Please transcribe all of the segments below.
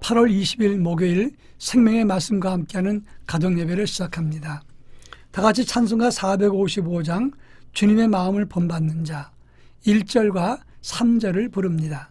8월 20일 목요일 생명의 말씀과 함께하는 가정예배를 시작합니다. 다같이 찬송가 455장 주님의 마음을 본받는 자 1절과 3절을 부릅니다.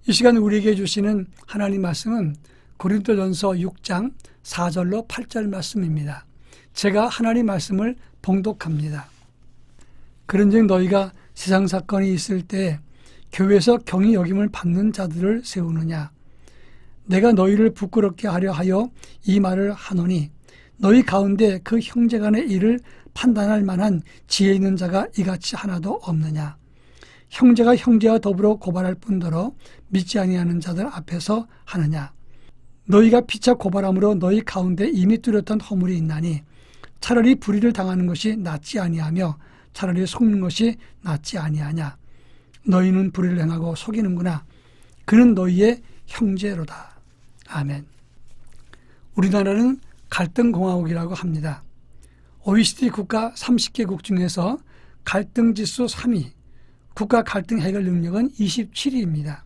이 시간 우리에게 주시는 하나님 말씀은 고린도전서 6장 4절로 8절 말씀입니다. 제가 하나님 말씀을 봉독합니다. 그런즉 너희가 세상 사건이 있을 때 교회에서 경히 여김을 받는 자들을 세우느냐. 내가 너희를 부끄럽게 하려 하여 이 말을 하노니 너희 가운데 그 형제간의 일을 판단할 만한 지혜 있는 자가 이같이 하나도 없느냐. 형제가 형제와 더불어 고발할 뿐더러 믿지 아니하는 자들 앞에서 하느냐. 너희가 피차 고발함으로 너희 가운데 이미 뚜렷한 허물이 있나니 차라리 불의를 당하는 것이 낫지 아니하며 차라리 속는 것이 낫지 아니하냐. 너희는 불의를 행하고 속이는구나. 그는 너희의 형제로다. 아멘. 우리나라는 갈등공화국이라고 합니다. OECD 국가 30개국 중에서 갈등지수 3위, 국가 갈등 해결 능력은 27위입니다.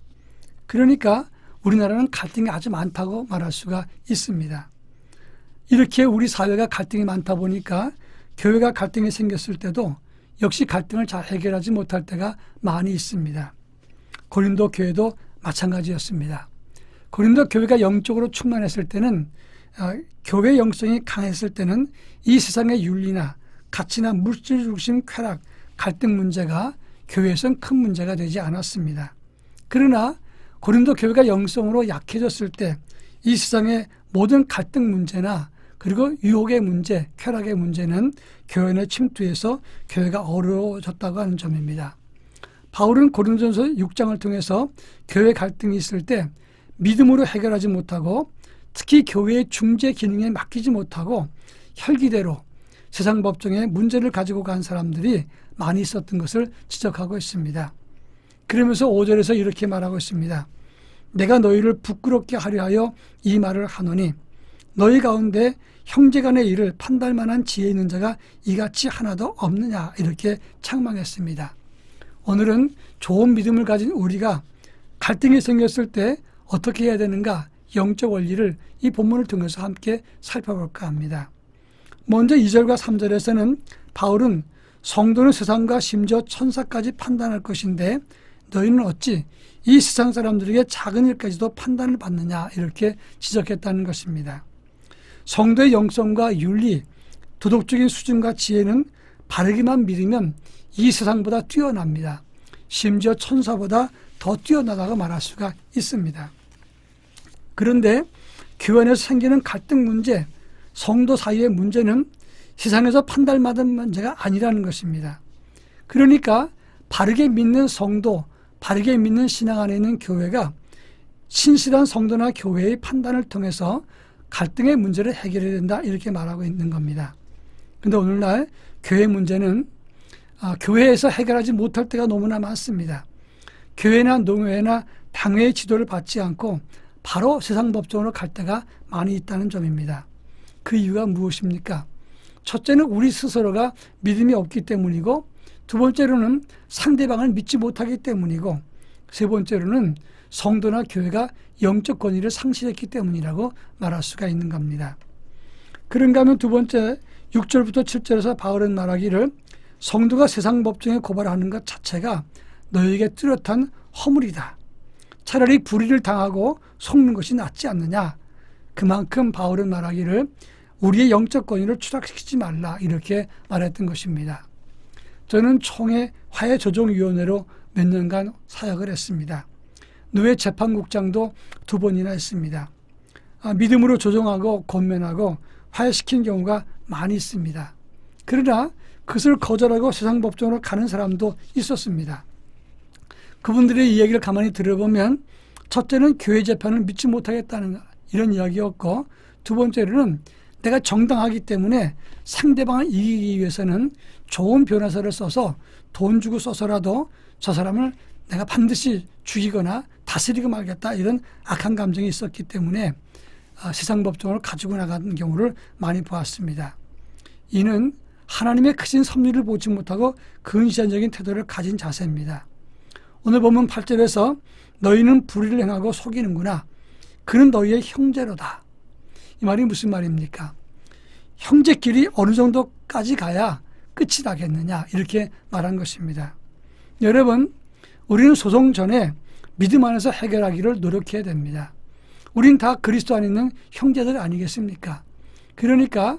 그러니까 우리나라는 갈등이 아주 많다고 말할 수가 있습니다. 이렇게 우리 사회가 갈등이 많다 보니까 교회가 갈등이 생겼을 때도 역시 갈등을 잘 해결하지 못할 때가 많이 있습니다. 고린도 교회도 마찬가지였습니다. 고린도 교회가 영적으로 충만했을 때는 교회 영성이 강했을 때는 이 세상의 윤리나 가치나 물질 중심 쾌락, 갈등 문제가 교회에선 큰 문제가 되지 않았습니다. 그러나 고린도 교회가 영성으로 약해졌을 때 이 세상의 모든 갈등 문제나 그리고 유혹의 문제, 쾌락의 문제는 교회 내 침투해서 교회가 어려워졌다고 하는 점입니다. 바울은 고린도전서 6장을 통해서 교회 갈등이 있을 때 믿음으로 해결하지 못하고 특히 교회의 중재 기능에 맡기지 못하고 혈기대로 세상 법정에 문제를 가지고 간 사람들이 많이 있었던 것을 지적하고 있습니다. 그러면서 5절에서 이렇게 말하고 있습니다. 내가 너희를 부끄럽게 하려 하여 이 말을 하노니 너희 가운데 형제간의 일을 판단할 만한 지혜 있는 자가 이같이 하나도 없느냐 이렇게 책망했습니다. 오늘은 좋은 믿음을 가진 우리가 갈등이 생겼을 때 어떻게 해야 되는가 영적 원리를 이 본문을 통해서 함께 살펴볼까 합니다. 먼저 2절과 3절에서는 바울은 성도는 세상과 심지어 천사까지 판단할 것인데 너희는 어찌 이 세상 사람들에게 작은 일까지도 판단을 받느냐 이렇게 지적했다는 것입니다. 성도의 영성과 윤리, 도덕적인 수준과 지혜는 바르게만 믿으면 이 세상보다 뛰어납니다. 심지어 천사보다 더 뛰어나다고 말할 수가 있습니다. 그런데 교회 안에서 생기는 갈등 문제, 성도 사이의 문제는 세상에서 판단받은 문제가 아니라는 것입니다. 그러니까 바르게 믿는 성도, 바르게 믿는 신앙 안에 있는 교회가 신실한 성도나 교회의 판단을 통해서 갈등의 문제를 해결해야 된다 이렇게 말하고 있는 겁니다. 그런데 오늘날 교회 문제는 교회에서 해결하지 못할 때가 너무나 많습니다. 교회나 농회나 당회의 지도를 받지 않고 바로 세상 법정으로 갈 때가 많이 있다는 점입니다. 그 이유가 무엇입니까? 첫째는 우리 스스로가 믿음이 없기 때문이고, 두 번째로는 상대방을 믿지 못하기 때문이고, 세 번째로는 성도나 교회가 영적 권위를 상실했기 때문이라고 말할 수가 있는 겁니다. 그런가 하면 두 번째 6절부터 7절에서 바울은 말하기를, 성도가 세상 법정에 고발하는 것 자체가 너에게 뚜렷한 허물이다. 차라리 불의를 당하고 속는 것이 낫지 않느냐. 그만큼 바울은 말하기를 우리의 영적 권위를 추락시키지 말라, 이렇게 말했던 것입니다. 저는 총회 화해조정위원회로 몇 년간 사역을 했습니다. 노예 재판국장도 2번이나 했습니다. 믿음으로 조정하고 권면하고 화해시킨 경우가 많이 있습니다. 그러나 그것을 거절하고 세상 법정으로 가는 사람도 있었습니다. 그분들의 이야기를 가만히 들어보면, 첫째는 교회 재판을 믿지 못하겠다는 이런 이야기였고, 두 번째로는 내가 정당하기 때문에 상대방을 이기기 위해서는 좋은 변호사를 써서 돈 주고 써서라도 저 사람을 내가 반드시 죽이거나 다스리고 말겠다, 이런 악한 감정이 있었기 때문에 세상 법정을 가지고 나가는 경우를 많이 보았습니다. 이는 하나님의 크신 섭리를 보지 못하고 근시안적인 태도를 가진 자세입니다. 오늘 보면 8절에서 너희는 불의를 행하고 속이는구나. 그는 너희의 형제로다. 이 말이 무슨 말입니까? 형제끼리 어느 정도까지 가야 끝이 나겠느냐, 이렇게 말한 것입니다. 여러분, 우리는 소송 전에 믿음 안에서 해결하기를 노력해야 됩니다. 우린 다 그리스도 안에 있는 형제들 아니겠습니까? 그러니까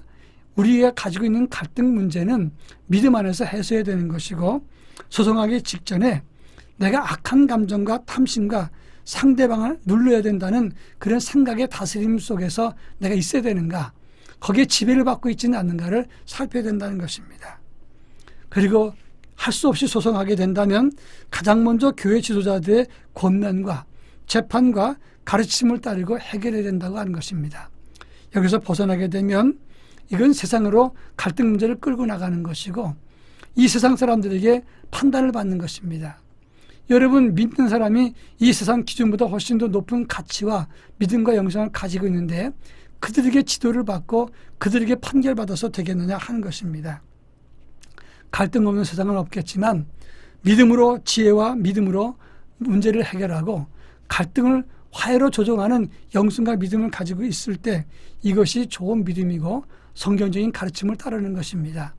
우리가 가지고 있는 갈등 문제는 믿음 안에서 해소해야 되는 것이고, 소송하기 직전에 내가 악한 감정과 탐심과 상대방을 눌러야 된다는 그런 생각의 다스림 속에서 내가 있어야 되는가, 거기에 지배를 받고 있지는 않는가를 살펴야 된다는 것입니다. 그리고 할 수 없이 소송하게 된다면 가장 먼저 교회 지도자들의 권면과 재판과 가르침을 따르고 해결해야 된다고 하는 것입니다. 여기서 벗어나게 되면 이건 세상으로 갈등 문제를 끌고 나가는 것이고, 이 세상 사람들에게 판단을 받는 것입니다. 여러분, 믿는 사람이 이 세상 기준보다 훨씬 더 높은 가치와 믿음과 영성을 가지고 있는데 그들에게 지도를 받고 그들에게 판결받아서 되겠느냐 하는 것입니다. 갈등 없는 세상은 없겠지만 믿음으로, 지혜와 믿음으로 문제를 해결하고 갈등을 화해로 조정하는 영성과 믿음을 가지고 있을 때 이것이 좋은 믿음이고 성경적인 가르침을 따르는 것입니다.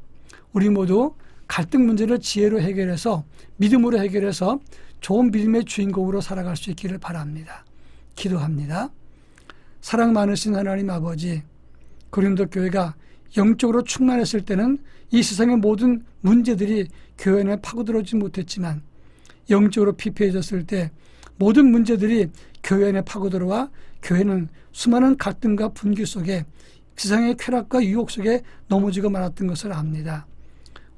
우리 모두 갈등 문제를 지혜로 해결해서 믿음으로 해결해서 좋은 믿음의 주인공으로 살아갈 수 있기를 바랍니다. 기도합니다. 사랑 많으신 하나님 아버지, 고린도 교회가 영적으로 충만했을 때는 이 세상의 모든 문제들이 교회 안에 파고들어오지 못했지만, 영적으로 피폐해졌을 때 모든 문제들이 교회 안에 파고들어와 교회는 수많은 갈등과 분기 속에 세상의 쾌락과 유혹 속에 넘어지고 말았던 것을 압니다.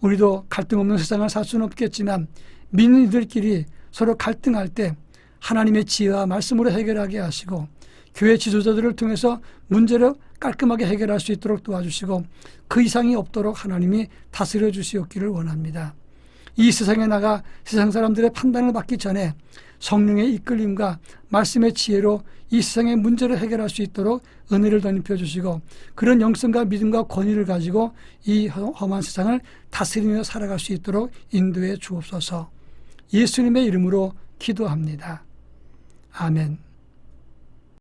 우리도 갈등 없는 세상을 살 수는 없겠지만 믿는 이들끼리 서로 갈등할 때 하나님의 지혜와 말씀으로 해결하게 하시고, 교회 지도자들을 통해서 문제를 깔끔하게 해결할 수 있도록 도와주시고, 그 이상이 없도록 하나님이 다스려 주시옵기를 원합니다. 이 세상에 나가 세상 사람들의 판단을 받기 전에 성령의 이끌림과 말씀의 지혜로 이 세상의 문제를 해결할 수 있도록 은혜를 덧입혀 주시고, 그런 영성과 믿음과 권위를 가지고 이 험한 세상을 다스리며 살아갈 수 있도록 인도해 주옵소서. 예수님의 이름으로 기도합니다. 아멘.